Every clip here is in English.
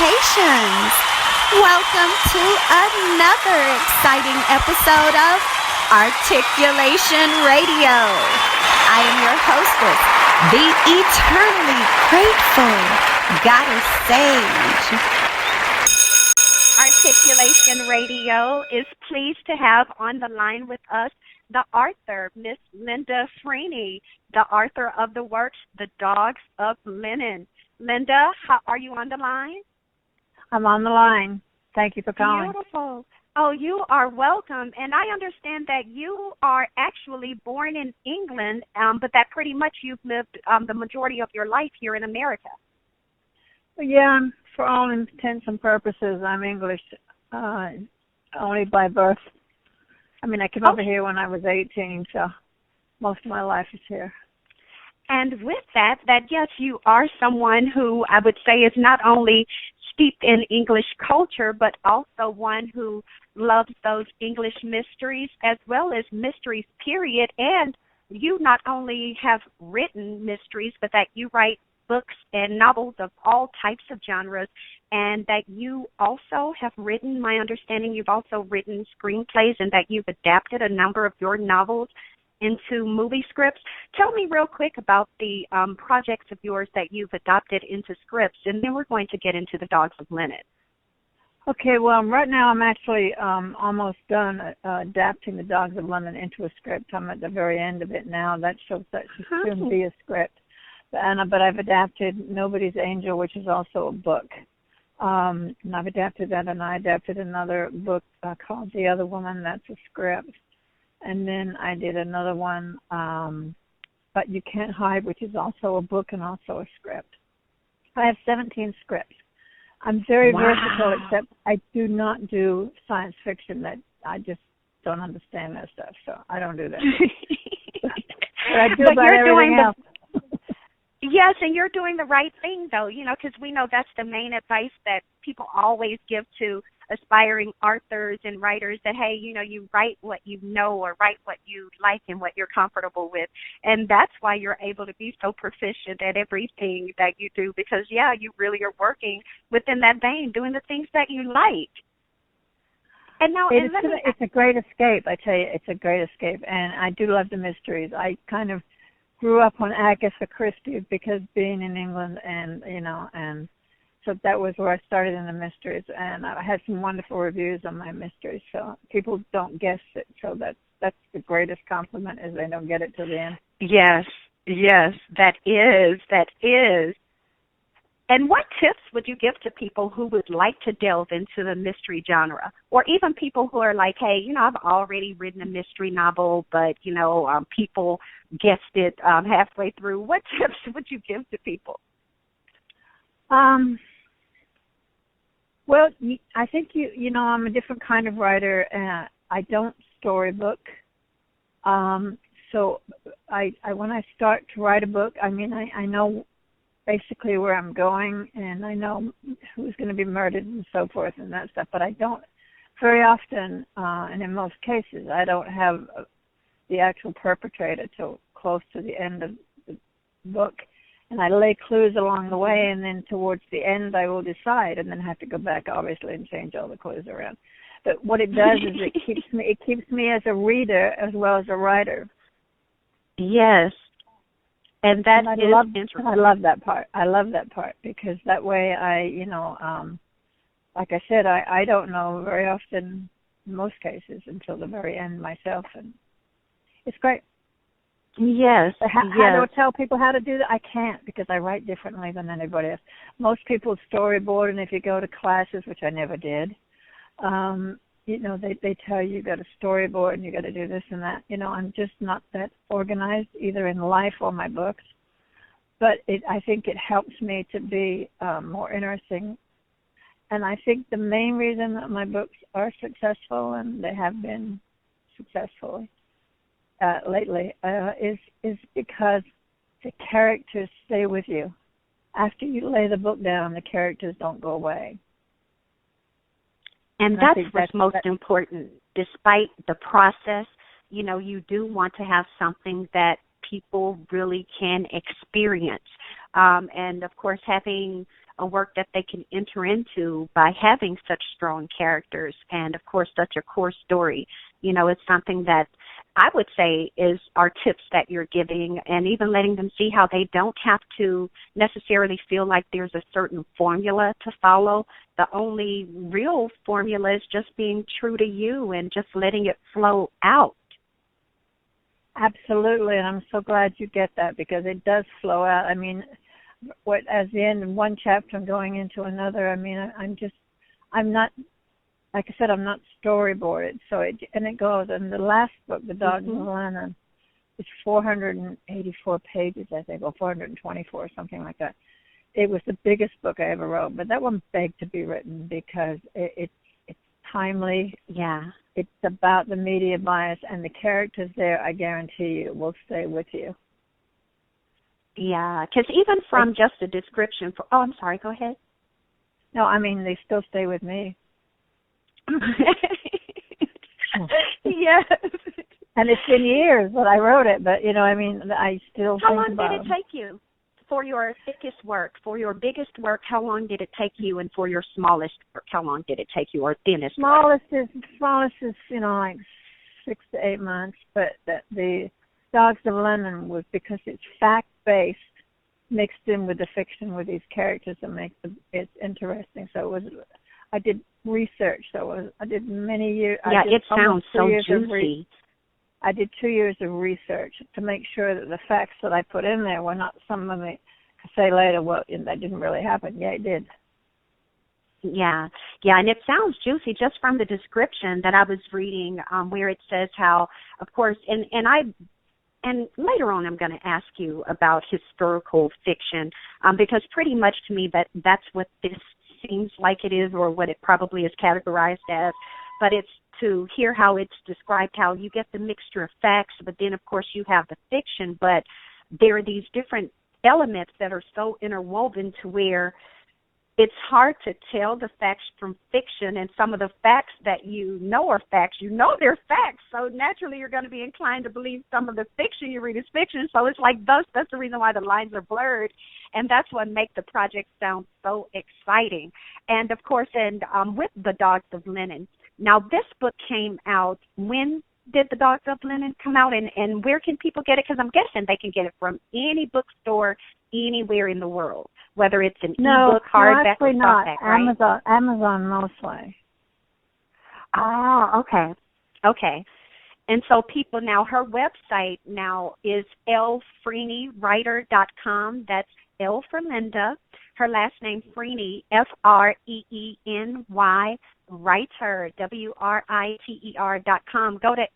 Salutations! Welcome to another exciting episode of Articulation Radio. I am your hostess, the eternally grateful Goddess Sage. Articulation Radio is pleased to have on the line with us the author, Miss Linda Freeny, the author of the works, The Dogs of Linen. Linda, how are you on the line? I'm on the line. Thank you for calling. Beautiful. Oh, you are welcome. And I understand that you are actually born in England, but that pretty much you've lived the majority of your life here in America. Yeah, for all intents and purposes, I'm English, only by birth. I mean, I came over here when I was 18, so most of my life is here. And with that, yes, you are someone who I would say is not only steeped in English culture, but also one who loves those English mysteries as well as mysteries, period. And you not only have written mysteries, but that you write books and novels of all types of genres, and that you also have written, my understanding, you've also written screenplays and that you've adapted a number of your novels into movie scripts. Tell me real quick about the projects of yours that you've adopted into scripts, and then we're going to get into The Dogs of Linen. Okay, well, right now I'm actually almost done adapting The Dogs of Linen into a script. I'm at the very end of it now. That should soon be a script. But I've adapted Nobody's Angel, which is also a book. And I've adapted that, and I adapted another book called The Other Woman. That's a script. And then I did another one, But You Can't Hide, which is also a book and also a script. I have 17 scripts. I'm very versatile, except I do not do science fiction. That I just don't understand that stuff, so I don't do that. But I do about everything else. Yes, and you're doing the right thing, though, because we know that's the main advice that people always give to aspiring authors and writers, that, hey, you write what you know or write what you like and what you're comfortable with. And that's why you're able to be so proficient at everything that you do, because, yeah, you really are working within that vein, doing the things that you like. And now, it's a great escape, I tell you. It's a great escape. And I do love the mysteries. I kind of grew up on Agatha Christie because being in England and so that was where I started in the mysteries, and I had some wonderful reviews on my mysteries. So people don't guess it. So that's the greatest compliment, is they don't get it till the end. Yes, that is. And what tips would you give to people who would like to delve into the mystery genre, or even people who are like, hey, I've already written a mystery novel, but people guessed it halfway through. What tips would you give to people? Well, I think I'm a different kind of writer. I don't storybook. So when I start to write a book, I know basically where I'm going, and I know who's going to be murdered and so forth and that stuff. But I don't very often, and in most cases, I don't have the actual perpetrator till close to the end of the book. And I lay clues along the way, and then towards the end I will decide, and then have to go back, obviously, and change all the clues around. But what it does is it keeps me as a reader as well as a writer. Yes, and I love that part. I love that part because that way like I said, I don't know very often, in most cases, until the very end myself, and it's great. Yes. How do I tell people how to do that? I can't, because I write differently than anybody else. Most people storyboard, and if you go to classes, which I never did, they tell you got to storyboard and you got to do this and that. I'm just not that organized, either in life or my books. But I think it helps me to be more interesting. And I think the main reason that my books are successful, and they have been successful lately, is because the characters stay with you. After you lay the book down, the characters don't go away. And that's what's most important. Despite the process, you do want to have something that people really can experience. And, of course, having a work that they can enter into by having such strong characters and, of course, such a core story. You know, it's something that I would say is our tips that you're giving, and even letting them see how they don't have to necessarily feel like there's a certain formula to follow. The only real formula is just being true to you and just letting it flow out. Absolutely, and I'm so glad you get that, because it does flow out. I mean, as the end of one chapter I'm going into another, I mean, I'm not, like I said, I'm not storyboarded, so it goes. And the last book, The Dogs of Lennon, is 484 pages, I think, or 424, something like that. It was the biggest book I ever wrote, but that one begged to be written because it's timely. Yeah. It's about the media bias, and the characters there, I guarantee you, will stay with you. Yeah, because even from just a description for, I'm sorry, go ahead. No, I mean, they still stay with me. Yes. And it's been years that I wrote it, but, you know, I mean, I still How think long about did it take you for your thickest work? For your biggest work, how long did it take you? And for your smallest work, how long did it take you? Or thinnest smallest is, you know, like 6 to 8 months, but the Dogs of Lennon was because it's fact-based mixed in with the fiction with these characters that makes it interesting. So I did research. I did many years. Yeah, it sounds so juicy. I did 2 years of research to make sure that the facts that I put in there were not some of the, say later, well, that didn't really happen. Yeah, it did. Yeah, and it sounds juicy just from the description that I was reading, where it says how, of course, and later on I'm going to ask you about historical fiction, because pretty much to me that's what this seems like it is, or what it probably is categorized as. But it's to hear how it's described, how you get the mixture of facts, but then, of course, you have the fiction. But there are these different elements that are so interwoven to where it's hard to tell the facts from fiction, and some of the facts that you know are facts, you know they're facts. So naturally you're going to be inclined to believe some of the fiction you read is fiction. So it's like that's the reason why the lines are blurred, and that's what makes the project sound so exciting. And, of course, with The Dogs of Lennon, now this book came out, when did The Dogs of Lennon come out, and where can people get it? Because I'm guessing they can get it from any bookstore anywhere in the world, whether it's an ebook, hardback, or softback, right? Amazon mostly. Oh, okay. And so people now, her website now is lfreenywriter.com. That's L for Linda. Her last name, Freeny, Freeny, writer, WRITER.com. Go to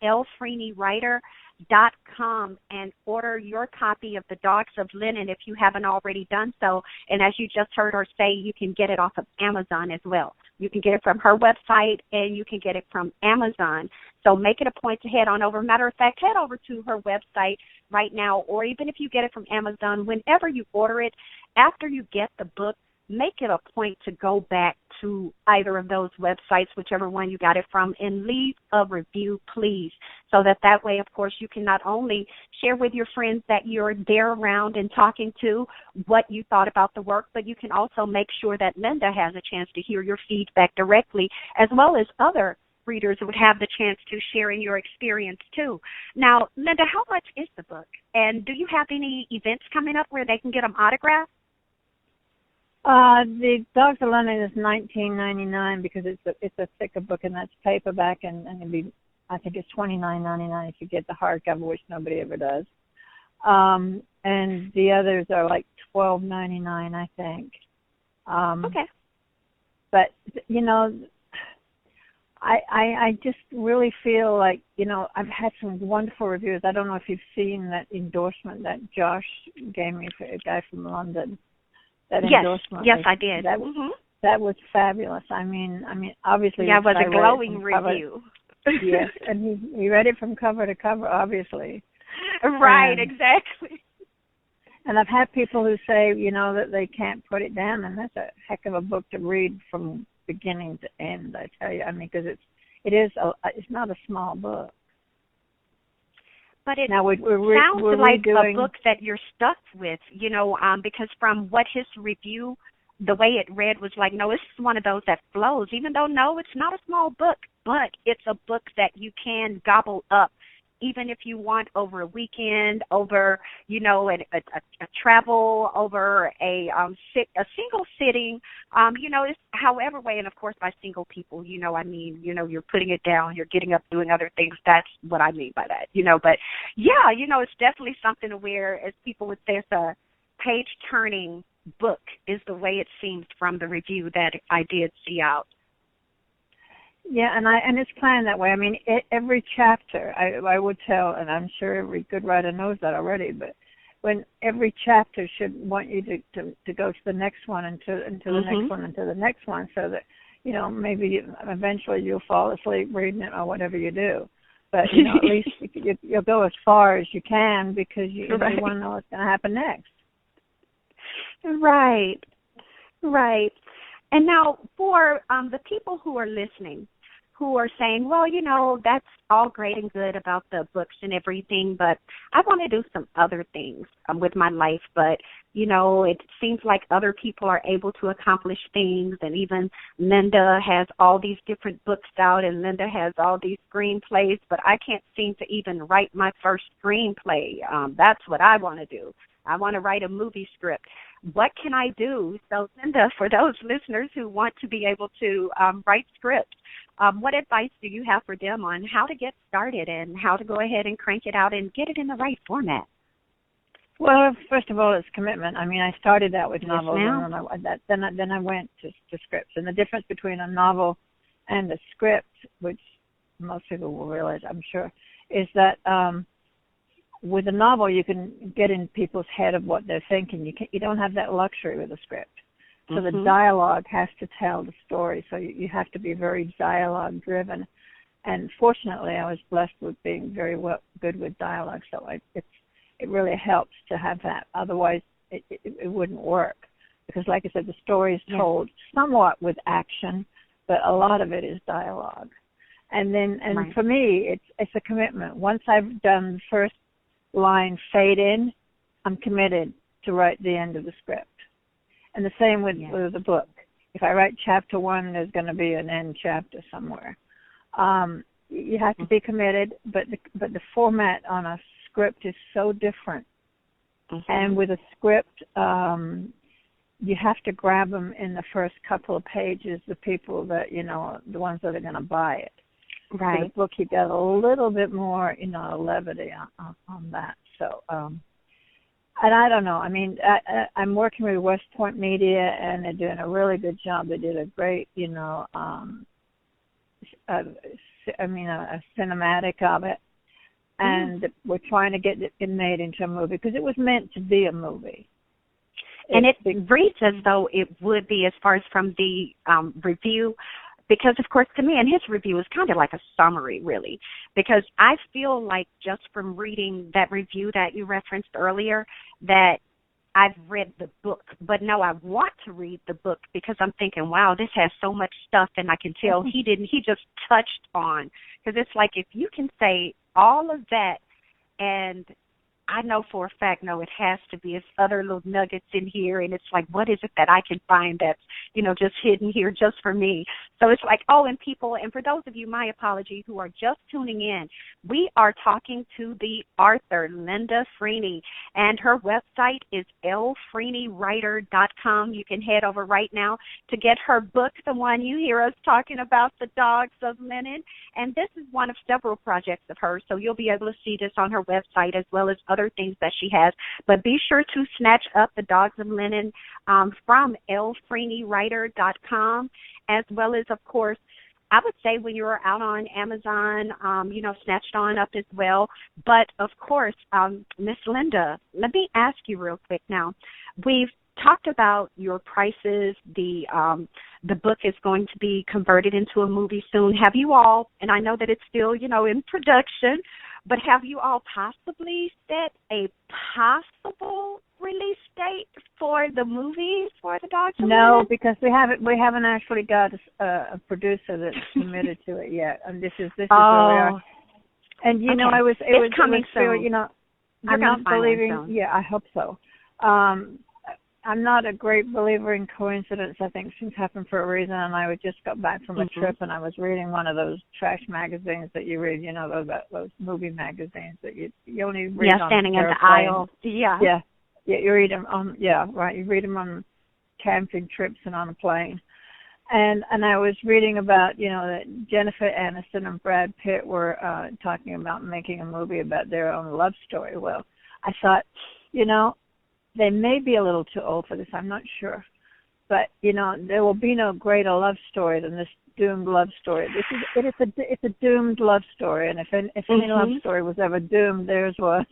lfreenywriter.com and order your copy of The Dogs of Lennon if you haven't already done so. And as you just heard her say, you can get it off of Amazon as well. You can get it from her website, and you can get it from Amazon. So make it a point to head on over. Matter of fact, head over to her website right now, or even if you get it from Amazon, whenever you order it, after you get the book, make it a point to go back to either of those websites, whichever one you got it from, and leave a review, please, so that way, of course, you can not only share with your friends that you're there around and talking to what you thought about the work, but you can also make sure that Linda has a chance to hear your feedback directly, as well as other readers would have the chance to share in your experience too. Now, Linda, how much is the book? And do you have any events coming up where they can get them autographed? The Dogs of Lennon is $19.99 because it's a thicker book, and that's paperback, and I think it's $29.99 if you get the hardcover, which nobody ever does. And the others are like $12.99, I think. Okay. But you know, I just really feel like, you know, I've had some wonderful reviews. I don't know if you've seen that endorsement that Josh gave me, for a guy from London. That endorsement. Yes, I did. That was fabulous. I mean, obviously. Yeah, it was a glowing review. Yes, and he read it from cover to cover, obviously. Right, exactly. And I've had people who say, you know, that they can't put it down, and that's a heck of a book to read from beginning to end, I tell you. I mean, because it's not a small book. But it sounds like a book that you're stuck with, you know, because from what his review the way it read was like, no, this is one of those that flows, even though, no, it's not a small book, but it's a book that you can gobble up, even if you want, over a weekend, over, you know, a travel, over a single sitting, you know, it's however way. And, of course, by single people, you know, I mean, you know, you're putting it down, you're getting up, doing other things. That's what I mean by that, you know. But, yeah, you know, it's definitely something where, as people would say, it's a page-turning book is the way it seems from the review that I did see out. Yeah, and it's planned that way. I mean, every chapter, I would tell, and I'm sure every good writer knows that already, but when every chapter should want you to go to the next one and to the next one and to the next one, so that, you know, maybe eventually you'll fall asleep reading it or whatever you do. But, you know, at least you'll go as far as you can, because you want to know what's going to happen next. Right. And now for the people who are listening, who are saying, well, you know, that's all great and good about the books and everything, but I want to do some other things with my life. But, you know, it seems like other people are able to accomplish things. And even Linda has all these different books out, and Linda has all these screenplays, but I can't seem to even write my first screenplay. That's what I want to do. I want to write a movie script. What can I do? So, Linda, for those listeners who want to be able to write scripts, what advice do you have for them on how to get started and how to go ahead and crank it out and get it in the right format? Well, first of all, it's commitment. I mean, I started out with novels, and then I went to scripts. And the difference between a novel and a script, which most people will realize, I'm sure, is that with a novel, you can get in people's head of what they're thinking. You don't have that luxury with a script. So the dialogue has to tell the story. So you have to be very dialogue-driven. And fortunately, I was blessed with being very good with dialogue. So it really helps to have that. Otherwise, it wouldn't work. Because, like I said, the story is told somewhat with action, but a lot of it is dialogue. And for me, it's a commitment. Once I've done the first line fade in, I'm committed to write the end of the script. And the same with the book. If I write chapter 1, there's going to be an end chapter somewhere. You have to be committed, but the format on a script is so different. And with a script, you have to grab them in the first couple of pages, the people that, you know, the ones that are going to buy it. Right. For the book, you got a little bit more, you know, levity on that. So, and I don't know. I mean, I'm working with West Point Media, and they're doing a really good job. They did a great, you know, a cinematic of it. And we're trying to get it made into a movie because it was meant to be a movie. And it reads as though it would be, as far as from the review, because, of course, to me, and his review is kind of like a summary, really, because I feel like just from reading that review that you referenced earlier that I've read the book. But no, I want to read the book because I'm thinking, wow, this has so much stuff, and I can tell he just touched on, because it's like if you can say all of that, and I know for a fact, no, it has to be. It's other little nuggets in here, and it's like, what is it that I can find that's, you know, just hidden here just for me? So it's like, oh, and people, and for those of you, my apology, who are just tuning in, we are talking to the author, Linda Freeny, and her website is lfreenywriter.com. You can head over right now to get her book, the one you hear us talking about, The Dogs of Linen, and this is one of several projects of hers, so you'll be able to see this on her website as well as other things that she has. But be sure to snatch up The Dogs of Linen from lfreenywriter.com, as well as, of course, I would say when you're out on Amazon, you know, snatched on up as well. But, of course, Miss Linda, let me ask you real quick now. We've talked about your prices. The book is going to be converted into a movie soon. Have you all, and I know that it's still, you know, in production, but have you all possibly set a possible release date for the movie for The Dogs of Linen? No, because we haven't actually got a producer that's committed to it yet. And this is where we are. And you know, it was coming soon. You know, I'm not believing. Yeah, I hope so. I'm not a great believer in coincidence. I think things happen for a reason. And I just got back from a trip, and I was reading one of those trash magazines that you read. You know, those movie magazines that you only read on standing in the airplane. aisle. Yeah. You read them on. Yeah, right. You read them on camping trips and on a plane. And I was reading about, you know, that Jennifer Aniston and Brad Pitt were talking about making a movie about their own love story. Well, I thought, you know, they may be a little too old for this. I'm not sure. But, you know, there will be no greater love story than this doomed love story. It's a doomed love story. And if any love story was ever doomed, theirs was.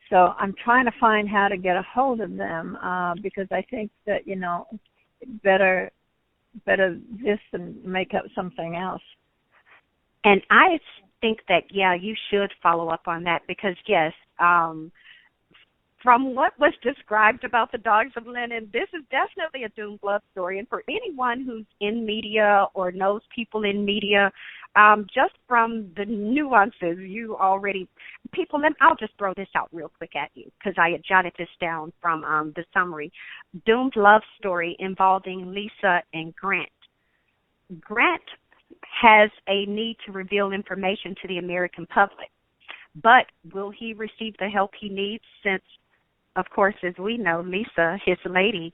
So I'm trying to find how to get a hold of them because I think that, you know, better this than make up something else. And I think that, yeah, you should follow up on that because, yes, from what was described about the Dogs of Linen, this is definitely a doomed love story. And for anyone who's in media or knows people in media, just from the nuances you already, and I'll just throw this out real quick at you because I had jotted this down from the summary. Doomed love story involving Lisa and Grant. Grant has a need to reveal information to the American public, but will he receive the help he needs since, of course, as we know, Lisa, his lady,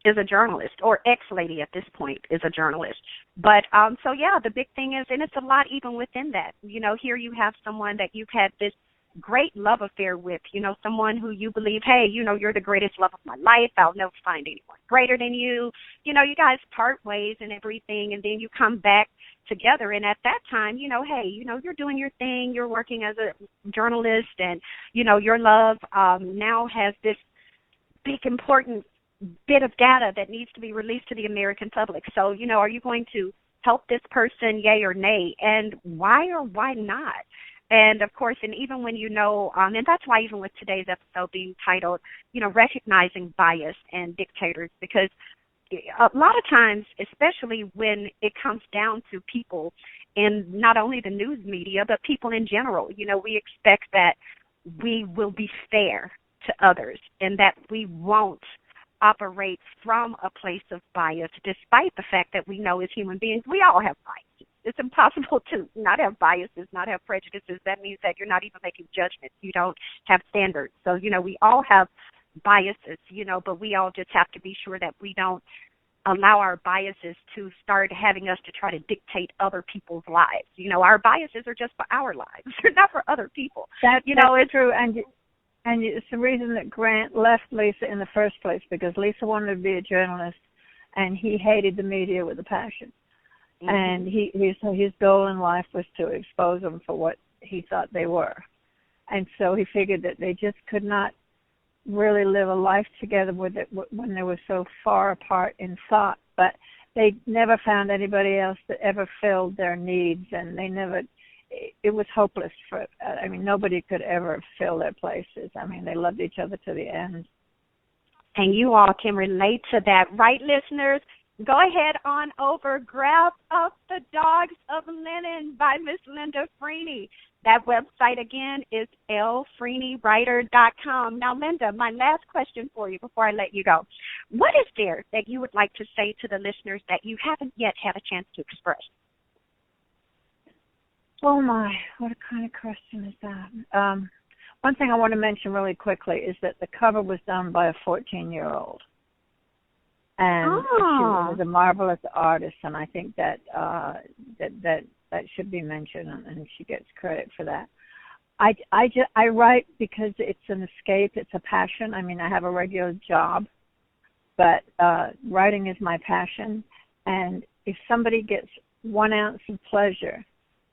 is a journalist, or ex-lady at this point is a journalist. But, so yeah, the big thing is, and it's a lot even within that, you know, here you have someone that you've had this great love affair with, you know, someone who you believe, hey, you know, you're the greatest love of my life. I'll never find anyone greater than you. You know, you guys part ways and everything, and then you come back together. And at that time, you know, hey, you know, you're doing your thing. You're working as a journalist, and, you know, your love now has this big, important bit of data that needs to be released to the American public. So, you know, are you going to help this person, yay or nay? And why or why not? And, of course, and even when you know, and that's why even with today's episode being titled, you know, recognizing bias and dictators, because a lot of times, especially when it comes down to people in not only the news media, but people in general, you know, we expect that we will be fair to others and that we won't operate from a place of bias, despite the fact that we know as human beings, we all have biases. It's impossible to not have biases, not have prejudices. That means that you're not even making judgments. You don't have standards. So, you know, we all have biases, you know, but we all just have to be sure that we don't allow our biases to start having us to try to dictate other people's lives. You know, our biases are just for our lives. They're not for other people. That's true. And it's the reason that Grant left Lisa in the first place, because Lisa wanted to be a journalist, and he hated the media with a passion. Mm-hmm. And his goal in life was to expose them for what he thought they were. And so he figured that they just could not really live a life together with it when they were so far apart in thought. But they never found anybody else that ever filled their needs, and it was hopeless nobody could ever fill their places. I mean, they loved each other to the end. And you all can relate to that, right, listeners? Go ahead on over, grab up The Dogs of Linen by Miss Linda Freeny. That website, again, is lfreenywriter.com. Now, Linda, my last question for you before I let you go. What is there that you would like to say to the listeners that you haven't yet had a chance to express? Oh, my, what a kind of question is that? One thing I want to mention really quickly is that the cover was done by a 14-year-old. And she was a marvelous artist, and I think that that should be mentioned, and she gets credit for that. I write because it's an escape, it's a passion. I mean, I have a regular job, but writing is my passion. And if somebody gets 1 ounce of pleasure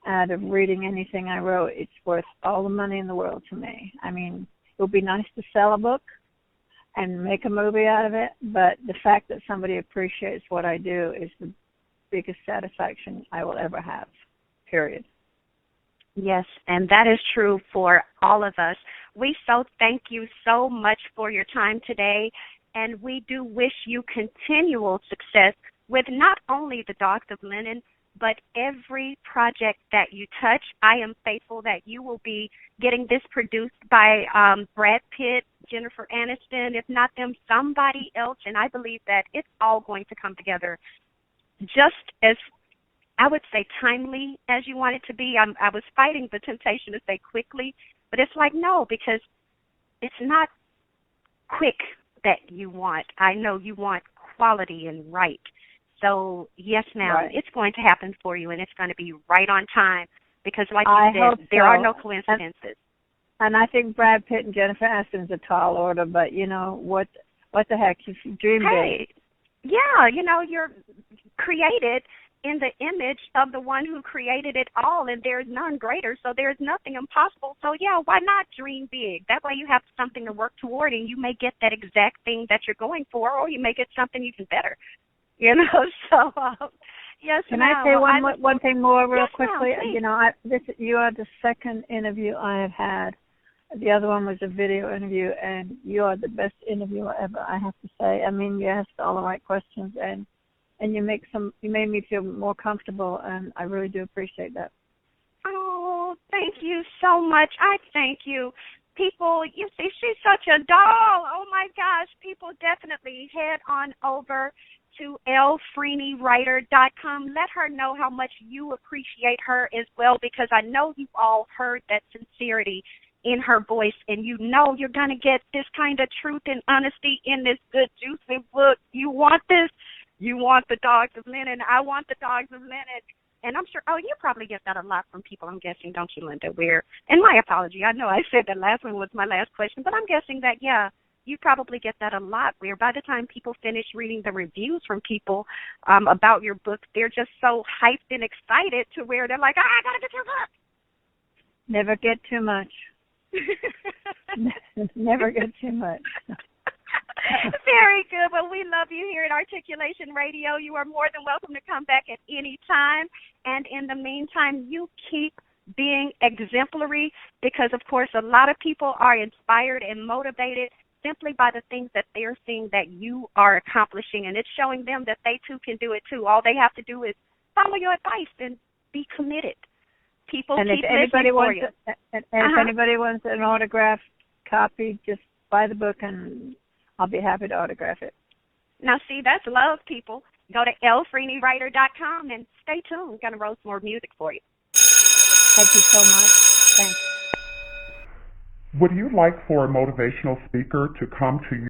out of reading anything I wrote, it's worth all the money in the world to me. I mean, it would be nice to sell a book and make a movie out of it, but the fact that somebody appreciates what I do is the biggest satisfaction I will ever have, period. Yes, and that is true for all of us. We so thank you so much for your time today, and we do wish you continual success with not only the Dogs of Linen, but every project that you touch. I am faithful that you will be getting this produced by Brad Pitt, Jennifer Aniston, if not them, somebody else. And I believe that it's all going to come together just as, I would say, timely as you want it to be. I was fighting the temptation to say quickly, but it's like, no, because it's not quick that you want. I know you want quality and right. So, yes, ma'am, Right. it's going to happen for you, and it's going to be right on time because, like I you hope said, there so. are no coincidences. And I think Brad Pitt and Jennifer Aniston's a tall order, but you know what the heck, if you dream Hey, big. yeah, you know, you're created in the image of the one who created it all, and there's none greater, so there's nothing impossible. So, yeah, why not dream big? That way you have something to work toward, and you may get that exact thing that you're going for, or you may get something even better, you know. So, yes, Can ma'am. I say Well, one thing more real yes, ma'am, quickly? please. You know, you are the second interview I have had. The other one was a video interview, and you are the best interviewer ever, I have to say. I mean, you asked all the right questions, and you made me feel more comfortable, and I really do appreciate that. Oh, thank you so much. I thank you. People, you see, she's such a doll. Oh, my gosh. People, definitely head on over to lfreenywriter.com. Let her know how much you appreciate her as well, because I know you all heard that sincerity in her voice, and you know you're going to get this kind of truth and honesty in this good, juicy book. You want this? You want the Dogs of Linen. I want the Dogs of Linen. And I'm sure, oh, you probably get that a lot from people, I'm guessing, don't you, Linda? And my apology, I know I said that last one was my last question, but I'm guessing that, yeah, you probably get that a lot, where by the time people finish reading the reviews from people about your book, they're just so hyped and excited to where they're like, I got to get your book. Never get too much. Never get too much. Very good. Well, we love you here at Articulation Radio. You are more than welcome to come back at any time. And in the meantime, you keep being exemplary, because, of course, a lot of people are inspired and motivated simply by the things that they're seeing that you are accomplishing. And it's showing them that they, too, can do it, too. All they have to do is follow your advice and be committed. People and keep if anybody listening for wants you. if anybody wants an autographed copy, just buy the book and I'll be happy to autograph it. Now, see, that's love, people. Go to lfreenywriter.com and stay tuned. We're going to roll some more music for you. Thank you so much. Thanks. Would you like for a motivational speaker to come to you?